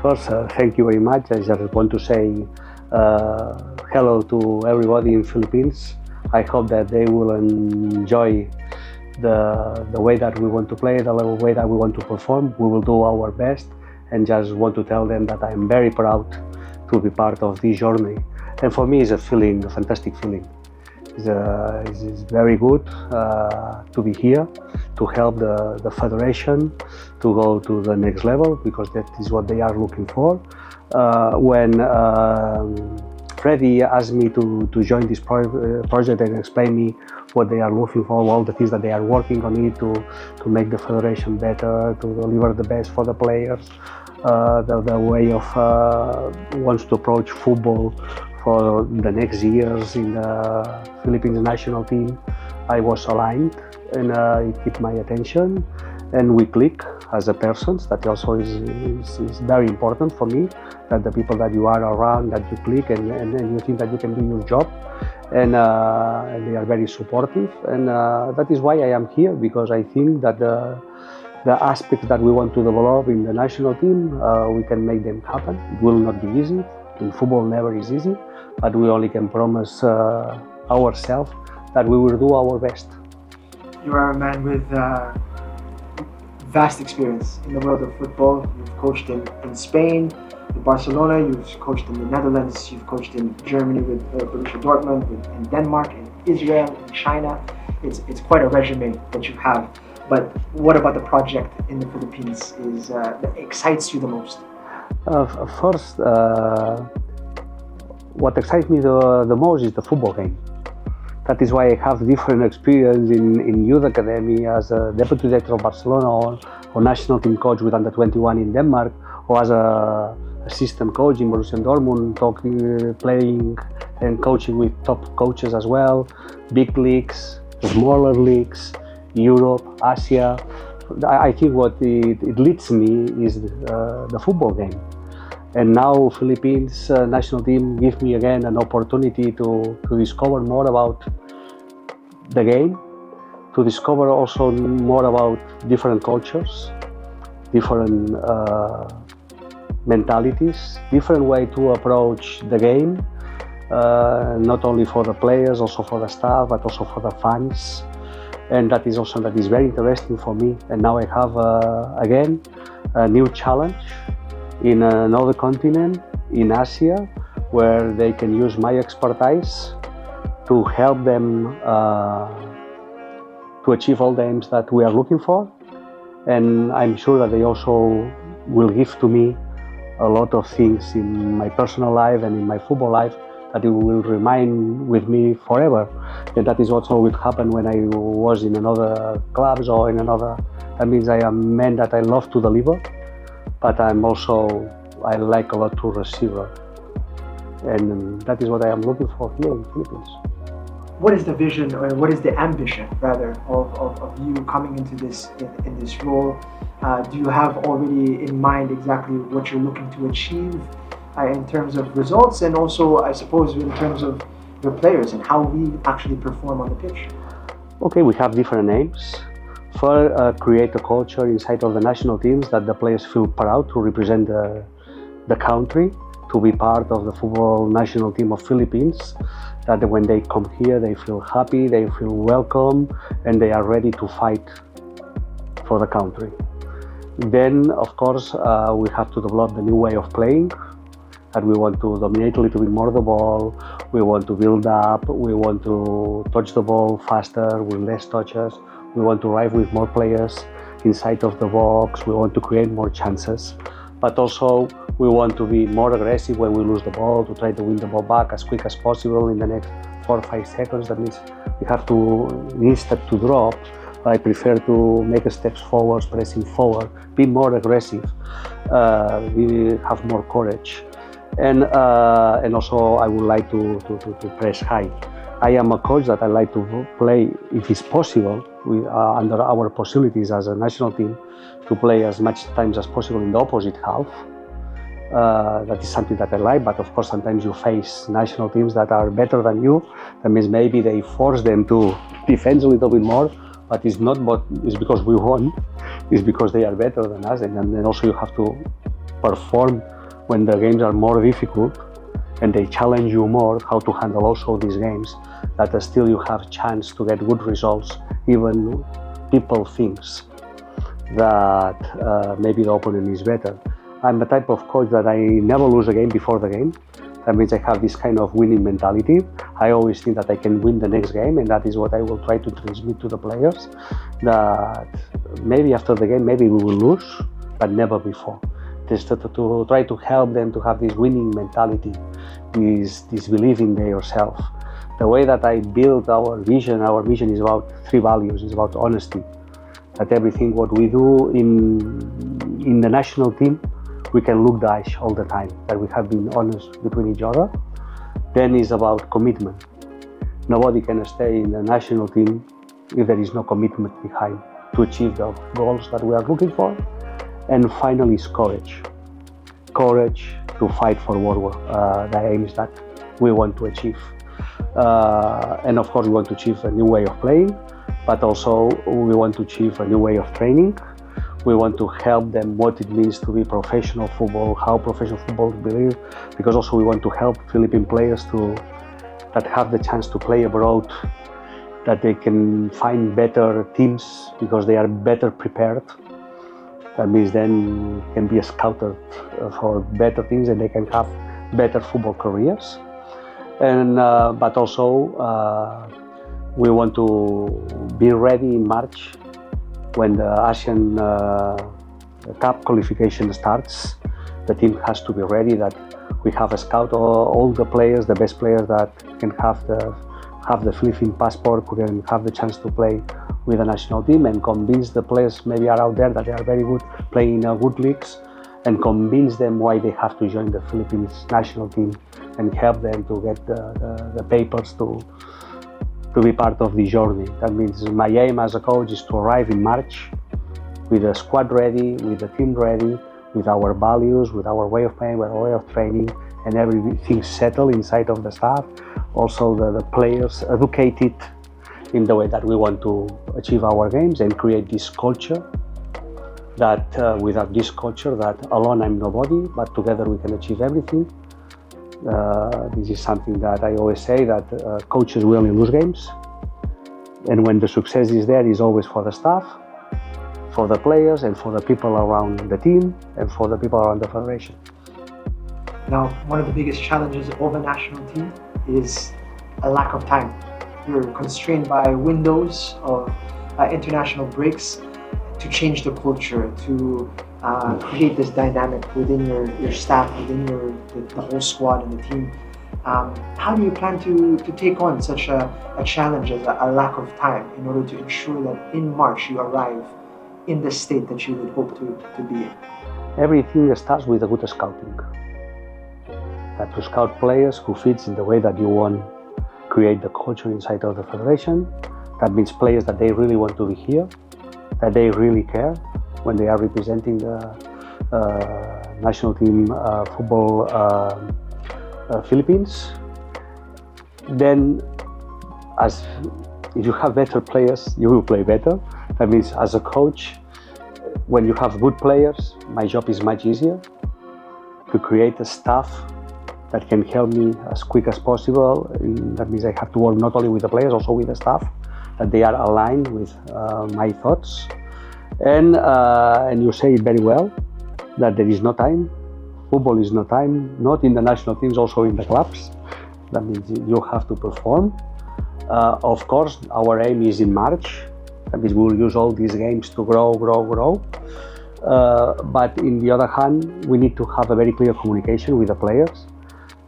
First, thank you very much. I just want to say hello to everybody in Philippines. I hope that they will enjoy the way that we want to play, the way that we want to perform. We will do our best, and just want to tell them that I'm very proud to be part of this journey. And for me, it's a feeling, a fantastic feeling. It's very good to be here, to help the federation to go to the next level, because that is what they are looking for. When Freddie asked me to join this project and explain me what they are looking for, all the things that they are working on it to make the federation better, to deliver the best for the players, the way of wants to approach football for the next years in the Philippines national team, I was aligned, and it kept my attention, and we click as a persons. That also is very important for me, that the people that you are around, that you click and you think that you can do your job, and they are very supportive, and that is why I am here, because I think that the aspects that we want to develop in the national team, we can make them happen. It will not be easy. In football, never is easy, but we only can promise ourselves that we will do our best. You are a man with vast experience in the world of football. You've coached in Spain, in Barcelona, you've coached in the Netherlands, you've coached in Germany with Borussia Dortmund, in Denmark, in Israel, in China. It's quite a resume that you have. But what about the project in the Philippines that excites you the most? First, what excites me the most is the football game. That is why I have different experience in youth academy as a deputy director of Barcelona, or national team coach with under 21 in Denmark, or as a assistant coach in Borussia Dortmund, playing and coaching with top coaches as well, big leagues, smaller leagues, Europe, Asia. I think what it leads me is the football game. And now Philippines national team gives me again an opportunity to discover more about the game, to discover also more about different cultures, different mentalities, different way to approach the game, not only for the players, also for the staff, but also for the fans. And that is also very interesting for me. And now I have again a new challenge in another continent, in Asia, where they can use my expertise to help them to achieve all the aims that we are looking for. And I'm sure that they also will give to me a lot of things in my personal life and in my football life that it will remain with me forever. And that is also what happened when I was in another clubs or in another. That means I am a man that I love to deliver, but I like a lot to receive. And that is what I am looking for here in the Philippines. What is the vision, or what is the ambition, rather, of you coming into this in this role? Do you have already in mind exactly what you're looking to achieve in terms of results, and also, I suppose, in terms of your players and how we actually perform on the pitch? Okay, we have different aims. First, create a culture inside of the national teams that the players feel proud to represent the country, to be part of the football national team of Philippines, that when they come here they feel happy, they feel welcome, and they are ready to fight for the country. Then, of course, we have to develop the new way of playing, that we want to dominate a little bit more the ball, we want to build up, we want to touch the ball faster with less touches, we want to arrive with more players inside of the box, we want to create more chances, but also we want to be more aggressive when we lose the ball, to try to win the ball back as quick as possible in the next 4 or 5 seconds. That means we have to, instead to drop, I prefer to make steps forward, pressing forward, be more aggressive, we have more courage. And also I would like to press high. I am a coach that I like to play, if it's possible, under our possibilities as a national team, to play as much times as possible in the opposite half. That is something that I like, but of course sometimes you face national teams that are better than you. That means maybe they force them to defend a little bit more, but it's not it's because we won, it's because they are better than us, and then also you have to perform when the games are more difficult and they challenge you more how to handle also these games, that still you have chance to get good results, even people thinks that maybe the opponent is better. I'm the type of coach that I never lose a game before the game. That means I have this kind of winning mentality. I always think that I can win the next game, and that is what I will try to transmit to the players, that maybe after the game, maybe we will lose, but never before. Just to try to help them to have this winning mentality, this belief in themselves. The way that I build our vision is about 3 values. It's about honesty, that everything what we do in the national team, we can look the eyes all the time, that we have been honest between each other. Then it's about commitment. Nobody can stay in the national team if there is no commitment behind to achieve the goals that we are looking for. And finally is courage. Courage to fight for what the aims that we want to achieve. And of course we want to achieve a new way of playing, but also we want to achieve a new way of training. We want to help them what it means to be professional football, how professional football believe, because also we want to help Philippine players that have the chance to play abroad, that they can find better teams because they are better prepared. That means then can be scouted for better teams and they can have better football careers. And but also we want to be ready in March when the Asian Cup qualification starts. The team has to be ready, that we have a scout all the players, the best players that can have the Philippine passport, who can have the chance to play with the national team, and convince the players maybe are out there that they are very good playing in good leagues, and convince them why they have to join the Philippines national team, and help them to get the papers to be part of the journey. That means my aim as a coach is to arrive in March with the squad ready, with the team ready, with our values, with our way of playing, with our way of training, and everything settled inside of the staff. Also the players educated in the way that we want to achieve our games and create this culture, that without this culture, that alone I'm nobody, but together we can achieve everything. This is something that I always say, that coaches will only lose games, and when the success is there, is always for the staff, for the players, and for the people around the team, and for the people around the federation. Now, one of the biggest challenges of a national team is a lack of time. You're constrained by windows of international breaks to change the culture, to create this dynamic within your staff, within the whole squad and the team. How do you plan to take on such a challenge as a lack of time in order to ensure that in March you arrive in the state that you would hope to be in? Everything starts with a good scouting. That to scout players who fits in the way that you want to create the culture inside of the federation. That means players that they really want to be here, that they really care when they are representing the national team football Philippines. Then, if you have better players, you will play better. That means as a coach, when you have good players, my job is much easier to create a staff that can help me as quick as possible. That means I have to work not only with the players, also with the staff, that they are aligned with my thoughts. And you say it very well, that there is no time. Football is no time, not in the national teams, also in the clubs. That means you have to perform. Of course, our aim is in March. That means we will use all these games to grow. But in the other hand, we need to have a very clear communication with the players,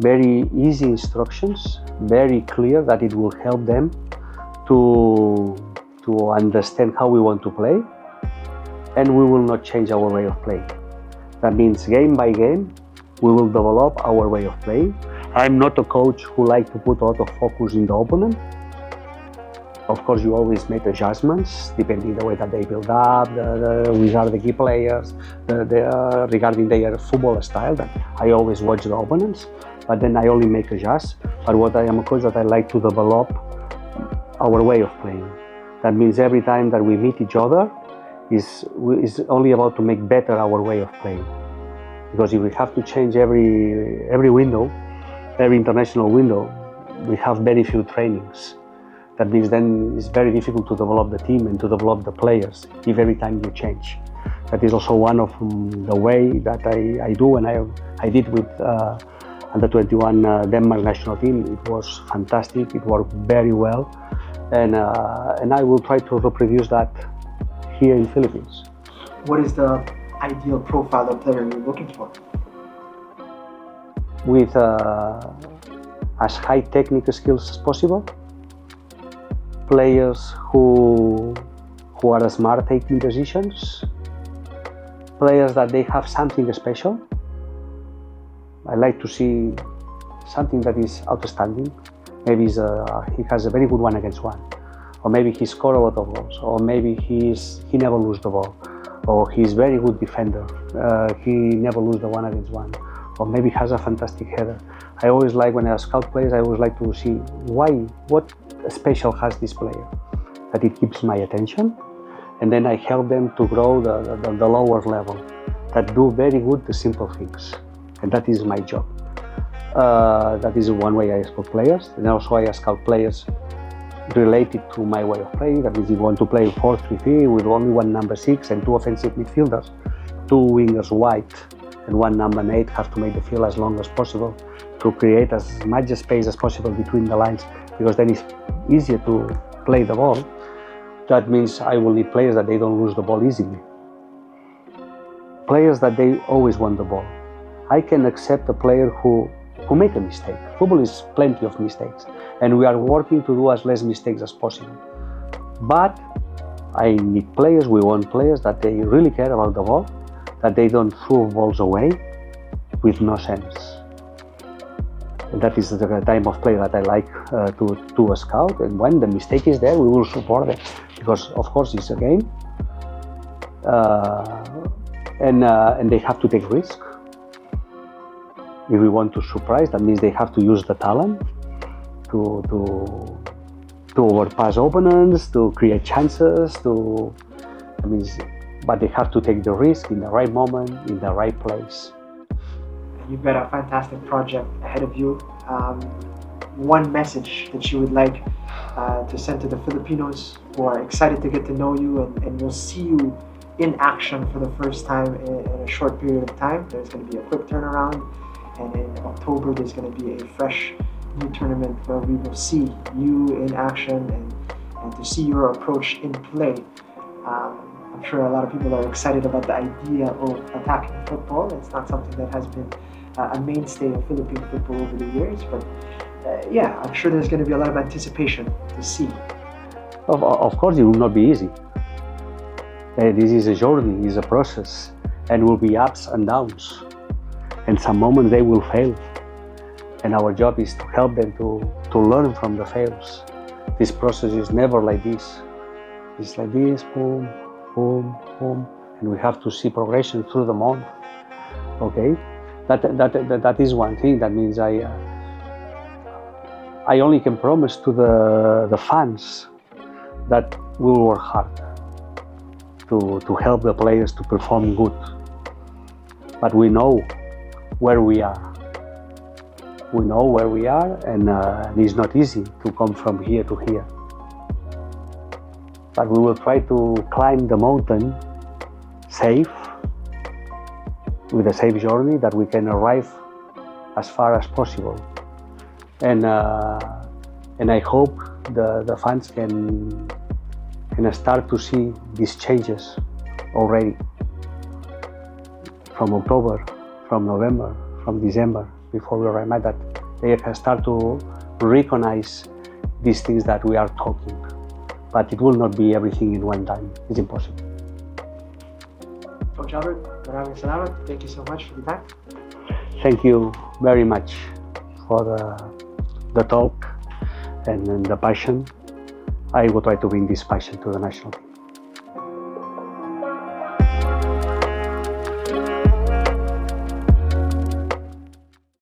very easy instructions, very clear, that it will help them to understand how we want to play, and we will not change our way of playing. That means game by game, we will develop our way of playing. I'm not a coach who likes to put a lot of focus in the opponent. Of course, you always make adjustments depending the way that they build up, which are the key players, regarding their football style. That I always watch the opponents, but then I only make adjustments. But what I am a coach that I like to develop our way of playing. That means every time that we meet each other is only about to make better our way of playing. Because if we have to change every window, every international window, we have very few trainings. That means then it's very difficult to develop the team and to develop the players if every time you change. That is also one of the way that I do, and I did with under 21 Denmark national team. It was fantastic. It worked very well, and I will try to reproduce that here in Philippines. What is the ideal profile of player you're looking for? With as high technical skills as possible, players who are smart taking decisions, players that they have something special. I like to see something that is outstanding. Maybe he has a very good 1-against-1, or maybe he scored a lot of goals, or maybe he never loses the ball, or he's very good defender. He never loses the 1-against-1, or maybe has a fantastic header. I always like, when I scout players, I always like to see what special has this player, that it keeps my attention, and then I help them to grow the lower level, that do very good the simple things, and that is my job. That is one way I scout players, and also I scout players related to my way of playing. That means if you want to play 4-3-3 with only one number 6 and 2 offensive midfielders, 2 wingers wide and 1 number 8 have to make the field as long as possible to create as much space as possible between the lines, because then it's easier to play the ball. That means I will need players that they don't lose the ball easily. Players that they always want the ball. I can accept a player who make a mistake. Football is plenty of mistakes, and we are working to do as less mistakes as possible. But I need players, we want players that they really care about the ball, that they don't throw balls away with no sense. And that is the type of player that I like to scout. And when the mistake is there, we will support them, because of course it's a game, and they have to take risk. If we want to surprise, that means they have to use the talent to overpass opponents, to create chances, but they have to take the risk in the right moment, in the right place. You've got a fantastic project ahead of you. One message that you would like to send to the Filipinos who are excited to get to know you and will see you in action for the first time in a short period of time. There's going to be a quick turnaround, and in October there's going to be a fresh new tournament where we will see you in action and to see your approach in play. I'm sure a lot of people are excited about the idea of attacking football. It's not something that has been a mainstay of Philippine football over the years, but I'm sure there's going to be a lot of anticipation to see. Of course, it will not be easy. This is a journey, it's a process, and will be ups and downs. And some moments they will fail, and our job is to help them to learn from the fails. This process is never like this. It's like this, boom, boom, boom, and we have to see progression through the month. Okay, that is one thing. That means I only can promise to the fans that we will work hard to help the players to perform good. But we know where we are. We know where we are, and it's not easy to come from here to here. But we will try to climb the mountain safe, with a safe journey, that we can arrive as far as possible. And I hope the fans can start to see these changes already from October, from November, from December, before we arrive at that. They can start to recognize these things that we are talking. But it will not be everything in one time. It's impossible. Coach Albert, maraming salamat. Thank you so much for the time. Thank you very much for the talk and the passion. I will try to bring this passion to the national team.